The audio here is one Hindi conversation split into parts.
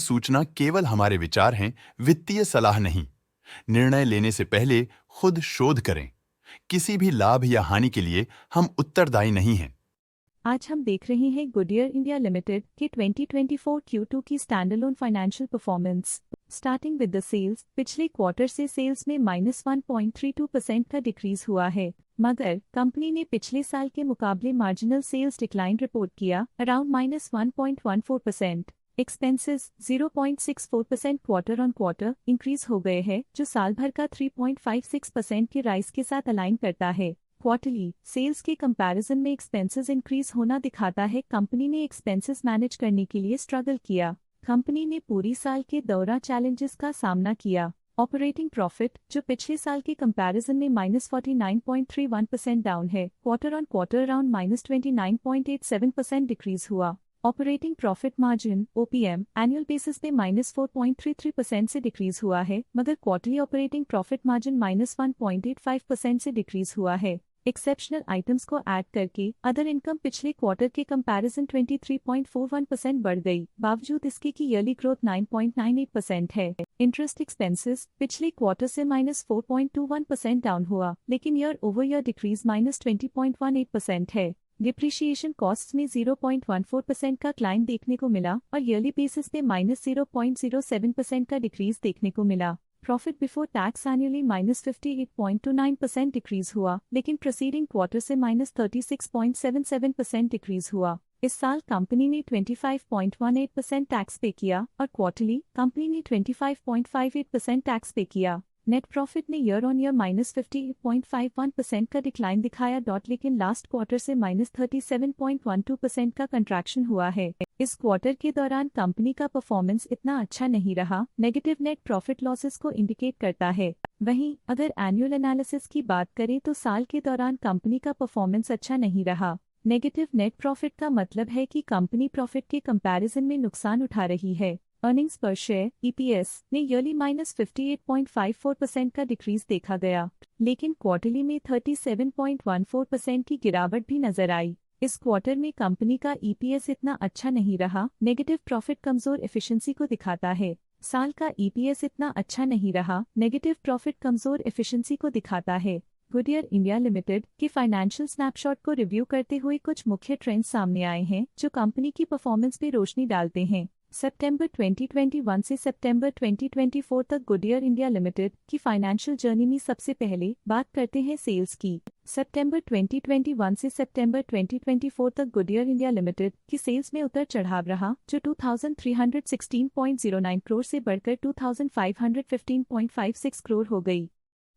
सूचना केवल हमारे विचार हैं, वित्तीय सलाह नहीं। निर्णय लेने से पहले खुद शोध करें। किसी भी लाभ या हानि के लिए हम उत्तरदायी नहीं हैं। आज हम देख रहे हैं गुडियर इंडिया लिमिटेड के 2024 Q2 की standalone financial performance. Starting with the sales, पिछले क्वार्टर से सेल्स में -1.32% का डिक्रीज हुआ है, मगर कंपनी ने पिछले साल के मुकाबले मार्जिनल सेल्स डिक्लाइन रिपोर्ट किया, around -1.14%। Expenses 0.64% quarter on quarter increase हो गए हैं, जो साल भर का 3.56% के राइज के साथ अलाइन करता है। क्वार्टरली सेल्स के कंपैरिजन में एक्सपेंसेस इंक्रीज होना दिखाता है कंपनी ने एक्सपेंसेस मैनेज करने के लिए स्ट्रगल किया। कंपनी ने पूरी साल के दौरान चैलेंजेस का सामना किया। ऑपरेटिंग प्रॉफिट, जो पिछले साल के कंपैरिजन में -49.31% डाउन है, quarter on quarter around -29.87% decrease हुआ। Operating profit margin OPM annual basis पे -4.33% से डिक्रीज हुआ है, मगर क्वार्टरली ऑपरेटिंग प्रॉफिट मार्जिन -1.85% से डिक्रीज हुआ है। एक्सेप्शनल आइटम्स को ऐड करके अदर इनकम पिछले क्वार्टर के कंपैरिजन 23.41% बढ़ गई, बावजूद इसके की ईयरली ग्रोथ 9.98% है। इंटरेस्ट एक्सपेंसेस पिछले क्वार्टर से -4.21% डाउन हुआ, लेकिन ईयर ओवर ईयर डिक्रीज -20.18% है। डिप्रिशिएशन कॉस्ट्स में 0.14% का क्लाइम देखने को मिला और ईयरली बेसिस पे -0.07% का डिक्रीज देखने को मिला। Profit before tax annually -58.29% decrease हुआ, लेकिन प्रीसीडिंग क्वार्टर से -36.77% डिक्रीज हुआ। इस साल कंपनी ने 25.18% टैक्स पे किया और क्वार्टरली कंपनी ने 25.58% टैक्स पे किया। नेट प्रॉफिट ने ईयर ऑन ईयर -58.51% का डिक्लाइन दिखाया, लेकिन लास्ट क्वार्टर से -37.12% का कंट्रैक्शन हुआ है। इस क्वार्टर के दौरान कंपनी का परफॉर्मेंस इतना अच्छा नहीं रहा, नेगेटिव नेट प्रॉफिट लॉसेस को इंडिकेट करता है। वहीं अगर एनुअल एनालिसिस की बात करें तो साल के दौरान कंपनी का परफॉर्मेंस अच्छा नहीं रहा। नेगेटिव नेट प्रॉफिट का मतलब है कि कंपनी प्रॉफिट के कंपैरिजन में नुकसान उठा रही है। अर्निंग्स पर शेयर EPS ने ईयरली -58.54% का डिक्रीज देखा गया, लेकिन क्वार्टरली में 37.14% की गिरावट भी नजर आई। इस क्वार्टर में कंपनी का EPS इतना अच्छा नहीं रहा, नेगेटिव प्रॉफिट कमजोर एफिशिएंसी को दिखाता है। साल का EPS इतना अच्छा नहीं रहा, नेगेटिव प्रॉफिट कमजोर एफिशिएंसी को दिखाता है। गुडियर इंडिया लिमिटेड के फाइनेंशियल स्नैपशॉट को रिव्यू करते हुए कुछ मुख्य ट्रेंड्स सामने आए हैं, जो कंपनी की परफॉर्मेंस पे रोशनी डालते हैं। सितंबर 2021 से सितंबर 2024 तक गुडियर इंडिया लिमिटेड की फाइनेंशियल जर्नी में सबसे पहले बात करते हैं सेल्स की। सितंबर 2021 से सितंबर 2024 तक गुडियर इंडिया लिमिटेड की सेल्स में उतर चढ़ाव रहा, जो 2316.09 करोड़ से बढ़कर 2515.56 करोड़ हो गई।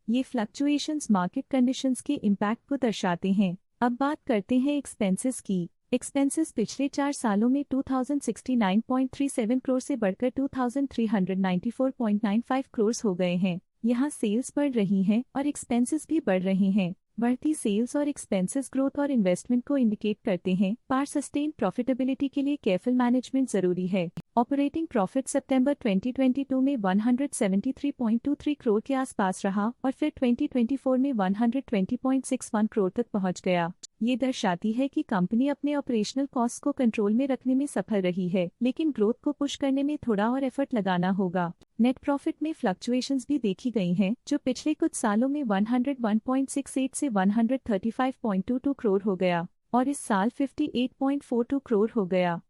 ये फ्लक्चुएशंस मार्केट कंडीशंस के इम्पैक्ट को दर्शाते हैं। अब बात करते हैं एक्सपेंसेस की। एक्सपेंसेस पिछले 4 सालों में 2069.37 करोड़ से बढ़कर 2394.95 करोड़ हो गए हैं। यहाँ सेल्स बढ़ रही हैं और एक्सपेंसेस भी बढ़ रहे हैं। बढ़ती सेल्स और एक्सपेंसेस ग्रोथ और इन्वेस्टमेंट को इंडिकेट करते हैं, पर सस्टेन प्रॉफिटेबिलिटी के लिए केयरफुल मैनेजमेंट जरूरी है। ऑपरेटिंग प्रॉफिट सितंबर 2022 में 173.23 करोड़ के आसपास रहा और फिर 2024 में 120.61 करोड़ तक पहुंच गया। ये दर्शाती है कि कंपनी अपने ऑपरेशनल कॉस्ट को कंट्रोल में रखने में सफल रही है, लेकिन ग्रोथ को पुश करने में थोड़ा और एफर्ट लगाना होगा। नेट प्रॉफिट में फ्लक्चुएशंस भी देखी गई हैं, जो पिछले कुछ सालों में 101.68 से 135.22 करोड़ हो गया और इस साल 58.42 करोड़ हो गया।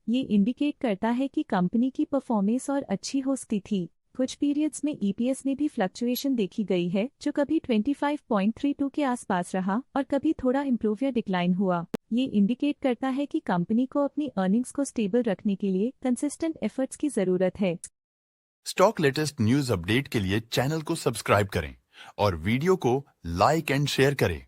ये इंडिकेट करता है कि कंपनी की परफॉर्मेंस और अच्छी हो सकती थी। कुछ पीरियड्स में EPS में भी फ्लक्चुएशन देखी गई है, जो कभी 25.32 के आसपास रहा और कभी थोड़ा इम्प्रूव या डिक्लाइन हुआ। ये इंडिकेट करता है कि कंपनी को अपनी अर्निंग्स को स्टेबल रखने के लिए कंसिस्टेंट एफर्ट्स की जरूरत है। स्टॉक लेटेस्ट न्यूज अपडेट के लिए चैनल को सब्सक्राइब करें और वीडियो को लाइक एंड शेयर करें।